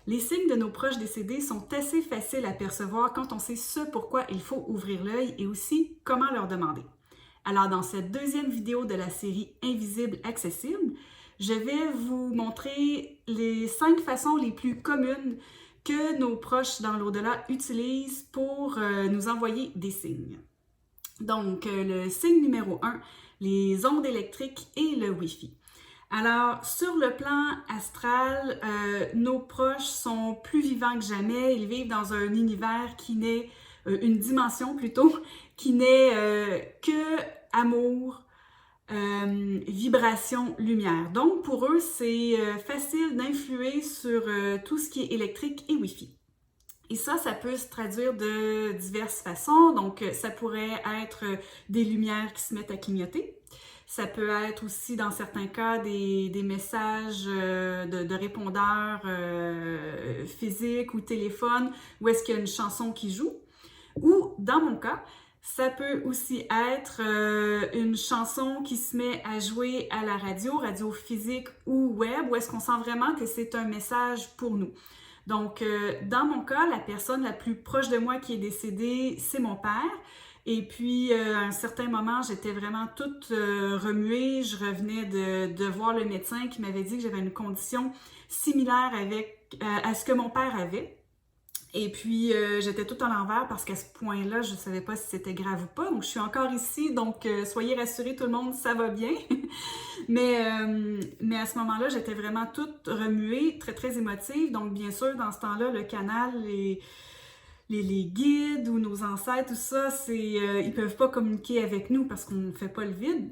Les signes de nos proches décédés sont assez faciles à percevoir quand on sait ce pourquoi il faut ouvrir l'œil et aussi comment leur demander. Alors, dans cette deuxième vidéo de la série Invisible Accessible, je vais vous montrer les 5 façons les plus communes que nos proches dans l'au-delà utilisent pour nous envoyer des signes. Donc, le signe numéro 1, les ondes électriques et le Wi-Fi. Alors, sur le plan astral, nos proches sont plus vivants que jamais. Ils vivent dans un univers qui n'est, une dimension plutôt, qui n'est que amour, vibration, lumière. Donc, pour eux, c'est facile d'influer sur tout ce qui est électrique et Wi-Fi. Et ça peut se traduire de diverses façons. Donc, ça pourrait être des lumières qui se mettent à clignoter. Ça peut être aussi, dans certains cas, des messages de répondeurs physiques ou téléphone où est-ce qu'il y a une chanson qui joue. Ou, dans mon cas, ça peut aussi être une chanson qui se met à jouer à la radio physique ou web, où est-ce qu'on sent vraiment que c'est un message pour nous. Donc, dans mon cas, la personne la plus proche de moi qui est décédée, c'est mon père. Et puis, à un certain moment, j'étais vraiment toute remuée. Je revenais de voir le médecin qui m'avait dit que j'avais une condition similaire à ce que mon père avait. Et puis, j'étais toute à l'envers parce qu'à ce point-là, je ne savais pas si c'était grave ou pas. Donc, je suis encore ici. Donc, soyez rassurés tout le monde, ça va bien. mais à ce moment-là, j'étais vraiment toute remuée, très, très émotive. Donc, bien sûr, dans ce temps-là, le canal, les guides ou nos ancêtres, tout ça, ils peuvent pas communiquer avec nous parce qu'on ne fait pas le vide.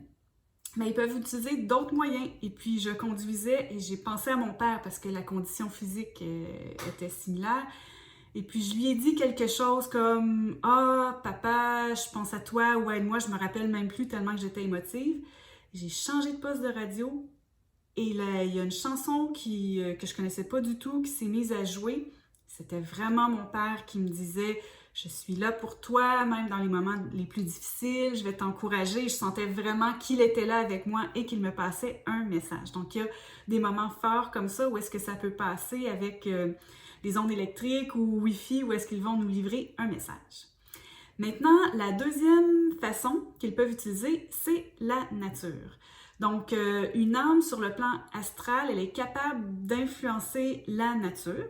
Mais ils peuvent utiliser d'autres moyens. Et puis, je conduisais et j'ai pensé à mon père parce que la condition physique était similaire. Et puis, je lui ai dit quelque chose comme « Ah, papa, je pense à toi » ou « Aide-moi », je me rappelle même plus tellement que j'étais émotive. J'ai changé de poste de radio et là, il y a une chanson que je connaissais pas du tout qui s'est mise à jouer. C'était vraiment mon père qui me disait « Je suis là pour toi, même dans les moments les plus difficiles, je vais t'encourager ». Je sentais vraiment qu'il était là avec moi et qu'il me passait un message. Donc, il y a des moments forts comme ça où est-ce que ça peut passer avec les ondes électriques ou Wi-Fi, où est-ce qu'ils vont nous livrer un message. Maintenant, la deuxième façon qu'ils peuvent utiliser, c'est la nature. Donc, une âme sur le plan astral, elle est capable d'influencer la nature.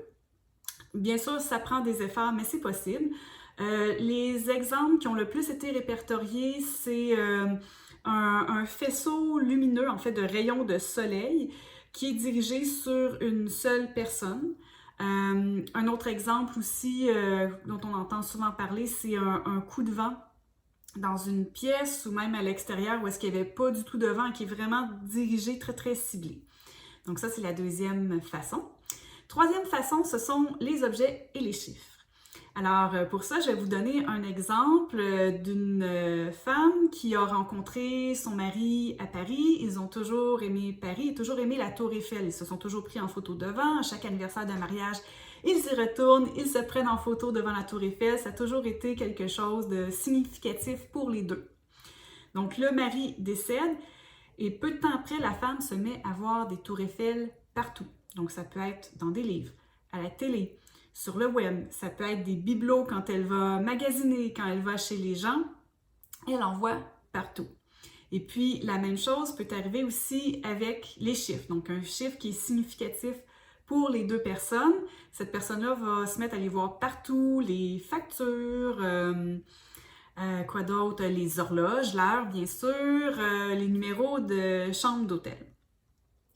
Bien sûr, ça prend des efforts, mais c'est possible. Les exemples qui ont le plus été répertoriés, c'est un faisceau lumineux, en fait, de rayons de soleil qui est dirigé sur une seule personne. Un autre exemple aussi dont on entend souvent parler, c'est un coup de vent dans une pièce ou même à l'extérieur où est-ce qu'il n'y avait pas du tout de vent, qui est vraiment dirigé très, très ciblé. Donc ça, c'est la deuxième façon. Troisième façon, ce sont les objets et les chiffres. Alors, pour ça, je vais vous donner un exemple d'une femme qui a rencontré son mari à Paris. Ils ont toujours aimé Paris et toujours aimé la Tour Eiffel. Ils se sont toujours pris en photo devant. À chaque anniversaire d'un mariage, ils s'y retournent, ils se prennent en photo devant la Tour Eiffel. Ça a toujours été quelque chose de significatif pour les deux. Donc, le mari décède et peu de temps après, la femme se met à voir des Tours Eiffel partout. Donc, ça peut être dans des livres, à la télé, sur le web. Ça peut être des bibelots quand elle va magasiner, quand elle va chez les gens. Elle en voit partout. Et puis, la même chose peut arriver aussi avec les chiffres. Donc, un chiffre qui est significatif pour les deux personnes. Cette personne-là va se mettre à les voir partout, les factures, quoi d'autre? Les horloges, l'heure, bien sûr, les numéros de chambre d'hôtel.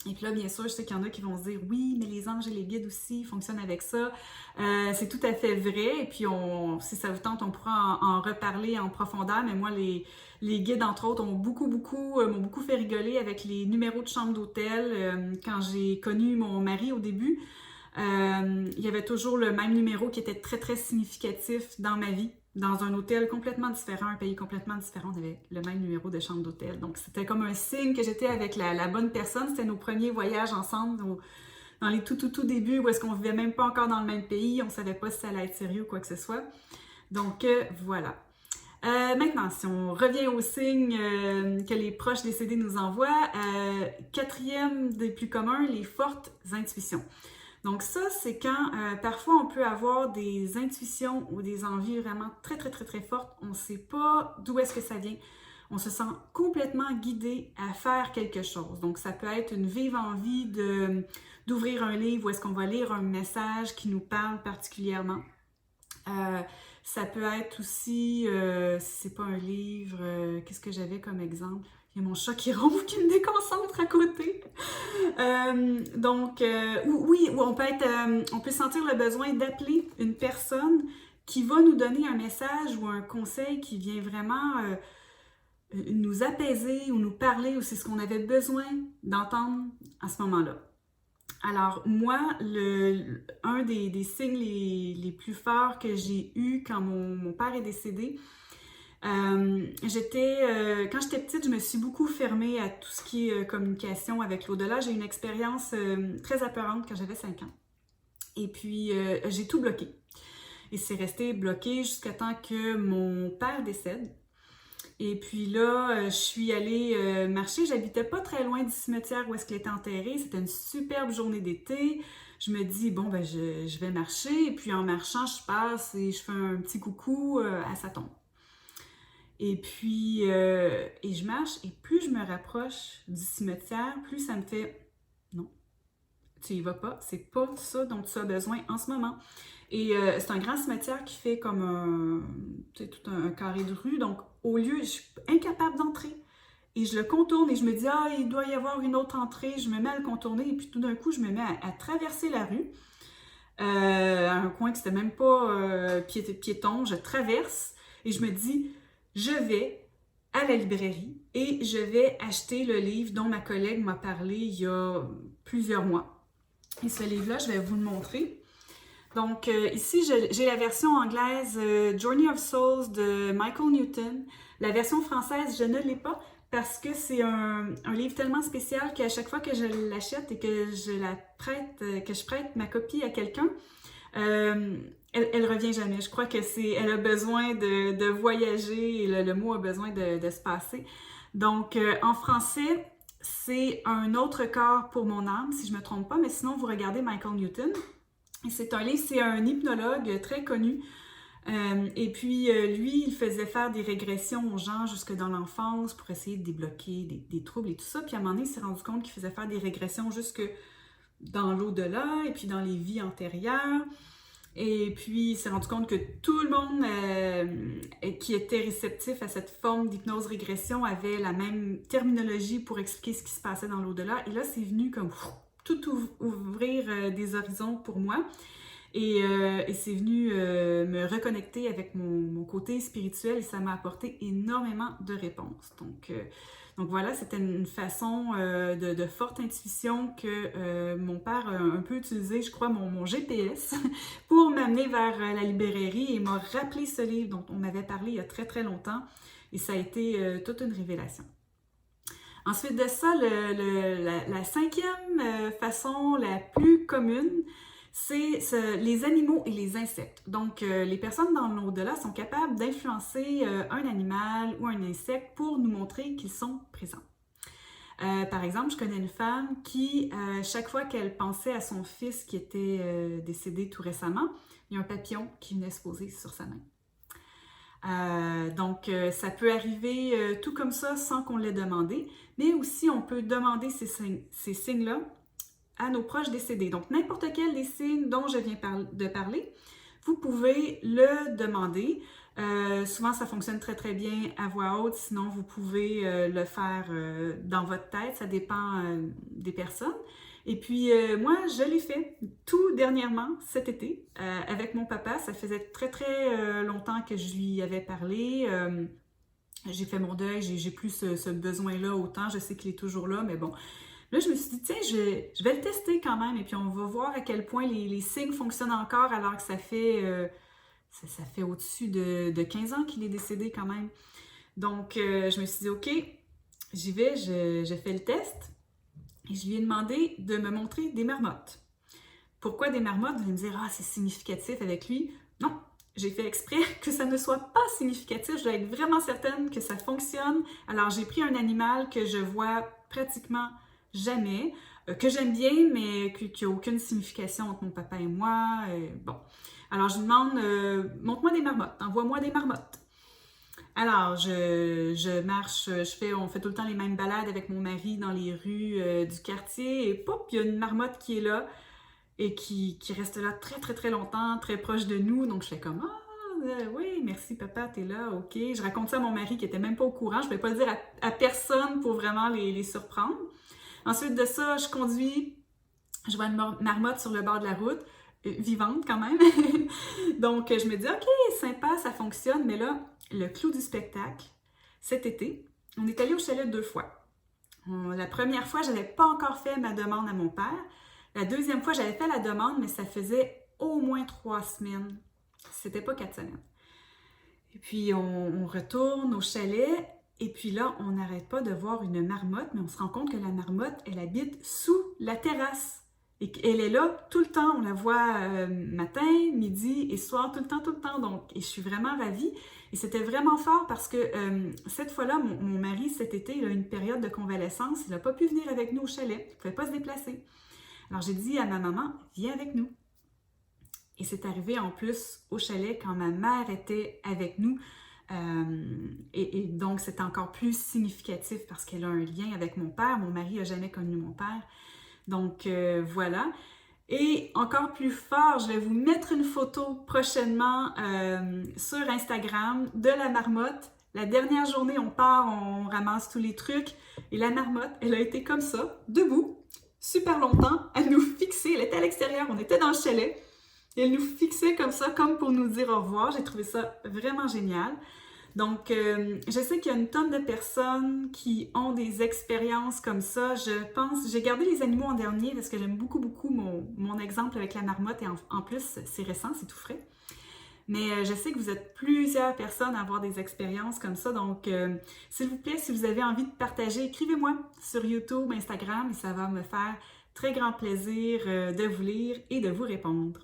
Et puis là, bien sûr, je sais qu'il y en a qui vont se dire « Oui, mais les anges et les guides aussi fonctionnent avec ça. » C'est tout à fait vrai. Et puis, si ça vous tente, on pourra en reparler en profondeur. Mais moi, les guides, entre autres, m'ont beaucoup fait rigoler avec les numéros de chambre d'hôtel. Quand j'ai connu mon mari au début, il y avait toujours le même numéro qui était très, très significatif dans ma vie. Dans un hôtel complètement différent, un pays complètement différent, on avait le même numéro de chambre d'hôtel. Donc, c'était comme un signe que j'étais avec la bonne personne. C'était nos premiers voyages ensemble, dans les tout débuts, où est-ce qu'on vivait même pas encore dans le même pays. On savait pas si ça allait être sérieux ou quoi que ce soit. Donc, voilà. Maintenant, si on revient aux signes que les proches décédés nous envoient, quatrième des plus communs, les fortes intuitions. Donc ça, c'est quand parfois on peut avoir des intuitions ou des envies vraiment très, très, très, très fortes. On ne sait pas d'où est-ce que ça vient. On se sent complètement guidé à faire quelque chose. Donc ça peut être une vive envie d'ouvrir un livre où est-ce qu'on va lire un message qui nous parle particulièrement. Ça peut être aussi, si c'est pas un livre, qu'est-ce que j'avais comme exemple? Il y a mon chat qui ronfle, qui me déconcentre à côté. Oui, ou on peut sentir le besoin d'appeler une personne qui va nous donner un message ou un conseil qui vient vraiment nous apaiser ou nous parler, ou c'est ce qu'on avait besoin d'entendre à ce moment-là. Alors, moi, un des signes les plus forts que j'ai eu quand mon père est décédé, quand j'étais petite, je me suis beaucoup fermée à tout ce qui est communication avec l'au-delà. J'ai eu une expérience très apeurante quand j'avais 5 ans. Et puis, j'ai tout bloqué. Et c'est resté bloqué jusqu'à temps que mon père décède. Et puis là, je suis allée marcher. J'habitais pas très loin du cimetière où est-ce qu'il était enterré. C'était une superbe journée d'été. Je me dis, bon, ben je vais marcher. Et puis en marchant, je passe et je fais un petit coucou à sa tombe. Et puis, et je marche. Et plus je me rapproche du cimetière, plus ça me fait, non, tu y vas pas. C'est pas ça dont tu as besoin en ce moment. Et c'est un grand cimetière qui fait comme tout un carré de rue. Donc, au lieu, je suis incapable d'entrer. Et je le contourne et je me dis, ah, il doit y avoir une autre entrée. Je me mets à le contourner et puis tout d'un coup, je me mets à traverser la rue. À un coin que c'était même pas piéton. Je traverse et je me dis, je vais à la librairie et je vais acheter le livre dont ma collègue m'a parlé il y a plusieurs mois. Et ce livre-là, je vais vous le montrer. Donc, ici, j'ai la version anglaise Journey of Souls de Michael Newton. La version française, je ne l'ai pas parce que c'est un livre tellement spécial qu'à chaque fois que je l'achète et que je prête ma copie à quelqu'un, elle revient jamais. Je crois que elle a besoin de voyager et le mot a besoin de se passer. Donc, en français, c'est Un autre corps pour mon âme, si je me trompe pas, mais sinon, vous regardez Michael Newton. C'est un livre, c'est un hypnologue très connu. Et puis, lui, il faisait faire des régressions aux gens jusque dans l'enfance pour essayer de débloquer des troubles et tout ça. Puis à un moment donné, il s'est rendu compte qu'il faisait faire des régressions jusque dans l'au-delà et puis dans les vies antérieures. Et puis, il s'est rendu compte que tout le monde qui était réceptif à cette forme d'hypnose-régression avait la même terminologie pour expliquer ce qui se passait dans l'au-delà. Et là, c'est venu comme tout ouvrir des horizons pour moi. Et c'est venu me reconnecter avec mon côté spirituel et ça m'a apporté énormément de réponses. Donc voilà, c'était une façon de forte intuition que mon père a un peu utilisé, je crois, mon GPS pour m'amener vers la librairie et m'a rappelé ce livre dont on m'avait parlé il y a très très longtemps et ça a été toute une révélation. Ensuite de ça, la cinquième façon la plus commune, c'est les animaux et les insectes. Donc, les personnes dans l'au-delà sont capables d'influencer un animal ou un insecte pour nous montrer qu'ils sont présents. Par exemple, je connais une femme qui, chaque fois qu'elle pensait à son fils qui était décédé tout récemment, il y a un papillon qui venait se poser sur sa main. Donc, ça peut arriver tout comme ça sans qu'on l'ait demandé, mais aussi on peut demander ces signes-là à nos proches décédés. Donc, n'importe quel des signes dont je viens de parler, vous pouvez le demander. Souvent, ça fonctionne très, très bien à voix haute. Sinon, vous pouvez le faire dans votre tête. Ça dépend des personnes. Et puis, moi, je l'ai fait tout dernièrement, cet été, avec mon papa. Ça faisait très, très longtemps que je lui avais parlé. J'ai fait mon deuil. J'ai plus ce besoin-là autant. Je sais qu'il est toujours là, mais bon. Là, je me suis dit, tiens, je vais le tester quand même et puis on va voir à quel point les signes fonctionnent encore alors que ça fait au-dessus de 15 ans qu'il est décédé quand même. Donc, je me suis dit, OK, j'y vais, je fais le test et je lui ai demandé de me montrer des marmottes. Pourquoi des marmottes? Vous allez me dire, ah, c'est significatif avec lui. Non, j'ai fait exprès que ça ne soit pas significatif. Je dois être vraiment certaine que ça fonctionne. Alors, j'ai pris un animal que je vois pratiquement jamais. que j'aime bien, mais qui n'a aucune signification entre mon papa et moi. Bon. Alors, je lui demande, montre-moi des marmottes, envoie-moi des marmottes. Alors, je marche, on fait tout le temps les mêmes balades avec mon mari dans les rues du quartier et pop, il y a une marmotte qui est là et qui reste là très très très longtemps, très proche de nous. Donc, je fais comme, oui, merci papa, t'es là, ok. Je raconte ça à mon mari qui était même pas au courant. Je ne vais pas le dire à personne pour vraiment les surprendre. Ensuite de ça, je conduis, je vois une marmotte sur le bord de la route, vivante quand même. Donc, je me dis, ok, sympa, ça fonctionne, mais là, le clou du spectacle, cet été, on est allé au chalet 2 fois. La première fois, je n'avais pas encore fait ma demande à mon père. La deuxième fois, j'avais fait la demande, mais ça faisait au moins 3 semaines. C'était pas 4 semaines. Et puis, on retourne au chalet, et puis là, on n'arrête pas de voir une marmotte, mais on se rend compte que la marmotte, elle habite sous la terrasse. Et elle est là tout le temps. On la voit matin, midi et soir, tout le temps. Donc, et je suis vraiment ravie. Et c'était vraiment fort parce que cette fois-là, mon mari, cet été, il a eu une période de convalescence. Il n'a pas pu venir avec nous au chalet. Il ne pouvait pas se déplacer. Alors, j'ai dit à ma maman, viens avec nous. Et c'est arrivé en plus au chalet quand ma mère était avec nous. Et donc, c'est encore plus significatif parce qu'elle a un lien avec mon père. Mon mari n'a jamais connu mon père. Donc, voilà. Et encore plus fort, je vais vous mettre une photo prochainement sur Instagram de la marmotte. La dernière journée, on part, on ramasse tous les trucs. Et la marmotte, elle a été comme ça, debout, super longtemps, à nous fixer. Elle était à l'extérieur, on était dans le chalet. Et elle nous fixait comme ça, comme pour nous dire au revoir. J'ai trouvé ça vraiment génial. Donc, je sais qu'il y a une tonne de personnes qui ont des expériences comme ça. J'ai gardé les animaux en dernier parce que j'aime beaucoup mon exemple avec la marmotte et en plus, c'est récent, c'est tout frais. Mais je sais que vous êtes plusieurs personnes à avoir des expériences comme ça. Donc, s'il vous plaît, si vous avez envie de partager, écrivez-moi sur YouTube, Instagram et ça va me faire très grand plaisir de vous lire et de vous répondre.